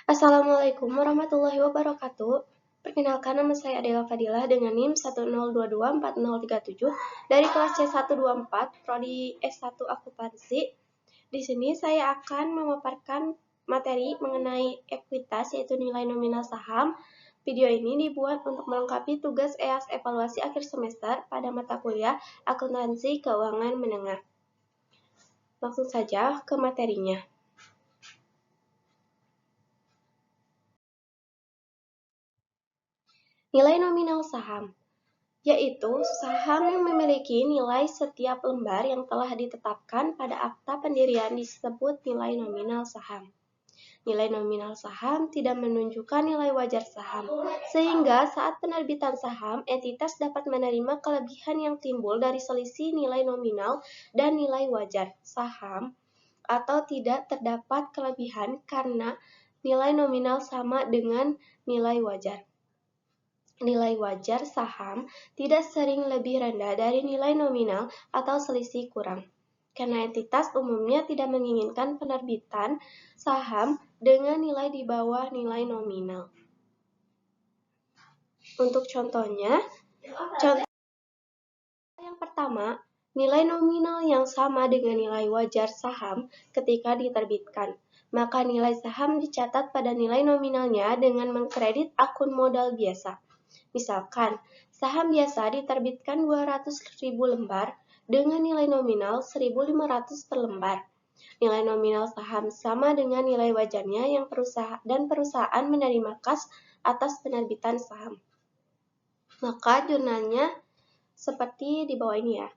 Assalamualaikum warahmatullahi wabarakatuh. Perkenalkan, nama saya Adela Fadilah dengan NIM 102240037 dari kelas C124 Prodi S1 Akuntansi. Di sini saya akan memaparkan materi mengenai ekuitas, yaitu nilai nominal saham. Video ini dibuat untuk melengkapi tugas EAS evaluasi akhir semester pada mata kuliah Akuntansi Keuangan Menengah. Langsung saja ke materinya. Nilai nominal saham, yaitu saham yang memiliki nilai setiap lembar yang telah ditetapkan pada akta pendirian disebut nilai nominal saham. Nilai nominal saham tidak menunjukkan nilai wajar saham, sehingga saat penerbitan saham, entitas dapat menerima kelebihan yang timbul dari selisih nilai nominal dan nilai wajar saham, atau tidak terdapat kelebihan karena nilai nominal sama dengan nilai wajar. Nilai wajar saham tidak sering lebih rendah dari nilai nominal atau selisih kurang, karena entitas umumnya tidak menginginkan penerbitan saham dengan nilai di bawah nilai nominal. Untuk contohnya, yang pertama, nilai nominal yang sama dengan nilai wajar saham ketika diterbitkan. Maka nilai saham dicatat pada nilai nominalnya dengan mengkredit akun modal biasa. Misalkan, saham biasa diterbitkan 200.000 lembar dengan nilai nominal 1.500 per lembar. Nilai nominal saham sama dengan nilai wajarnya yang perusahaan menerima kas atas penerbitan saham. Maka jurnalnya seperti di bawah ini ya.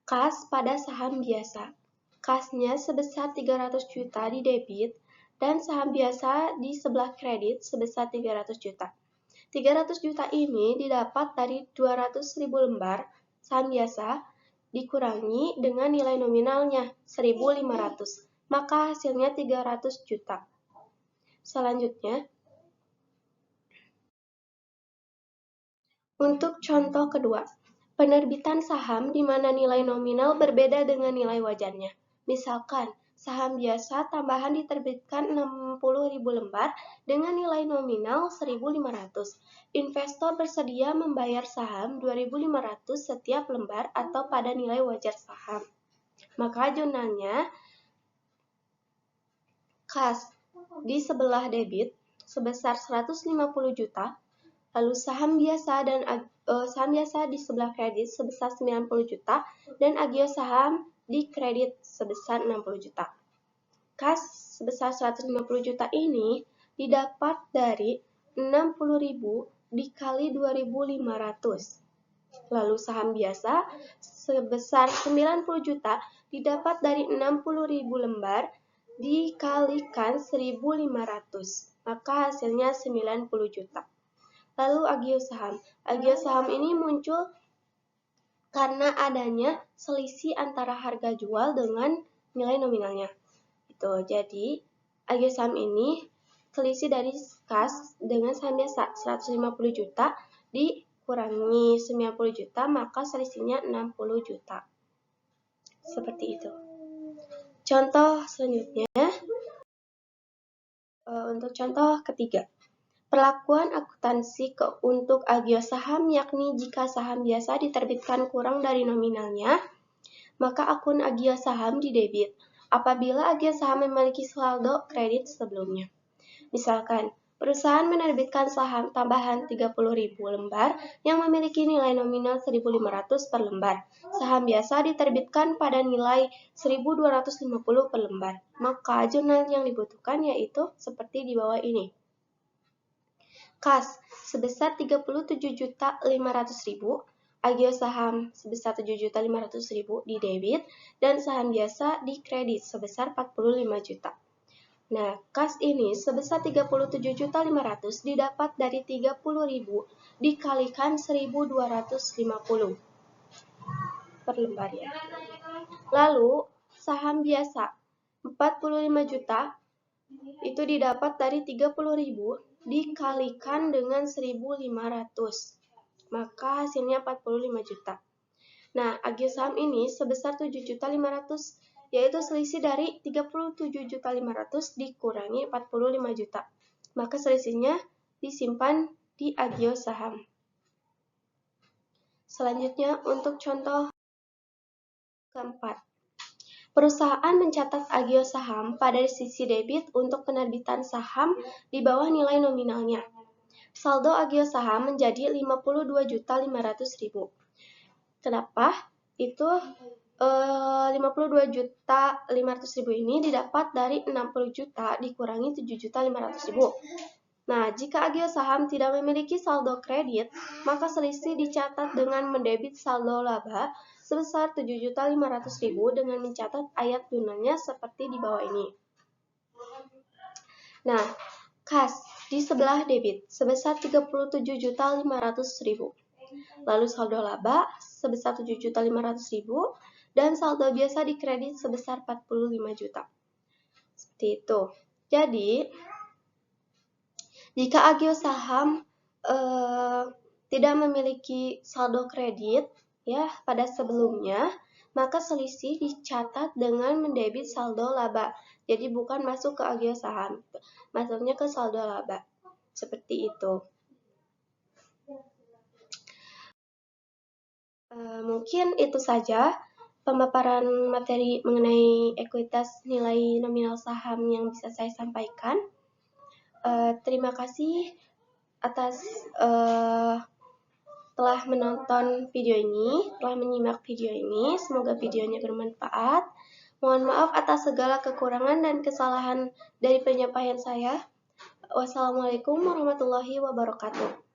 Kas pada saham biasa. Kasnya sebesar 300 juta di debit dan saham biasa di sebelah kredit sebesar 300 juta. 300 juta ini didapat dari 200.000 lembar saham biasa dikurangi dengan nilai nominalnya 1.500, maka hasilnya 300 juta. Selanjutnya, untuk contoh kedua, penerbitan saham di mana nilai nominal berbeda dengan nilai wajarnya. Misalkan, saham biasa tambahan diterbitkan 60.000 lembar dengan nilai nominal 1.500. Investor bersedia membayar saham 2.500 setiap lembar atau pada nilai wajar saham. Maka jurnalnya kas di sebelah debit sebesar 150 juta, lalu saham biasa di sebelah kredit sebesar 90 juta dan agio saham di kredit sebesar 60 juta. Kas sebesar 150 juta ini didapat dari 60.000 dikali 2.500. Lalu saham biasa sebesar 90 juta didapat dari 60.000 lembar dikalikan 1.500. Maka hasilnya 90 juta. Lalu agio saham. Agio saham ini muncul karena adanya selisih antara harga jual dengan nilai nominalnya. Jadi, agio saham ini selisih dari kas dengan saham biasa 150 juta dikurangi 90 juta, maka selisihnya 60 juta. Seperti itu. Contoh selanjutnya, untuk contoh ketiga. Perlakuan akuntansi untuk agio saham, yakni jika saham biasa diterbitkan kurang dari nominalnya, maka akun agio saham didebit apabila agio saham memiliki saldo kredit sebelumnya. Misalkan, perusahaan menerbitkan saham tambahan 30.000 lembar yang memiliki nilai nominal 1.500 per lembar. Saham biasa diterbitkan pada nilai 1.250 per lembar. Maka jurnal yang dibutuhkan yaitu seperti di bawah ini. Kas sebesar 37.500.000, agio saham sebesar 7.500.000 di debit, dan saham biasa di kredit sebesar 45 juta. Nah, kas ini sebesar 37.500 didapat dari 30.000 dikalikan 1.250 per lembar ya. Lalu, saham biasa 45 juta itu didapat dari 30.000 dikalikan dengan 1.500. Maka hasilnya 45 juta. Nah, agio saham ini sebesar 7.500.000, yaitu selisih dari 37.500 dikurangi 45 juta. maka selisihnya disimpan di agio saham. Selanjutnya untuk contoh keempat. Perusahaan mencatat agio saham pada sisi debit untuk penerbitan saham di bawah nilai nominalnya. Saldo agio saham menjadi 52.500.000. Kenapa? Itu 52.500.000 ini didapat dari 60 juta dikurangi 7.500.000. Nah, jika agio saham tidak memiliki saldo kredit, maka selisih dicatat dengan mendebit saldo laba sebesar 7.500.000 dengan mencatat ayat lunanya seperti di bawah ini. Nah, kas di sebelah debit sebesar 37.500.000. Lalu saldo laba sebesar 7.500.000 dan saldo biasa di kredit sebesar 45 juta. Seperti itu. Jadi, jika agio saham tidak memiliki saldo kredit ya pada sebelumnya, maka selisih dicatat dengan mendebit saldo laba. Jadi bukan masuk ke agio saham, masuknya ke saldo laba. Seperti itu. Mungkin itu saja pemaparan materi mengenai ekuitas nilai nominal saham yang bisa saya sampaikan. Terima kasih atas telah menonton video ini, telah menyimak video ini. Semoga videonya bermanfaat. Mohon maaf atas segala kekurangan dan kesalahan dari penyampaian saya. Wassalamualaikum warahmatullahi wabarakatuh.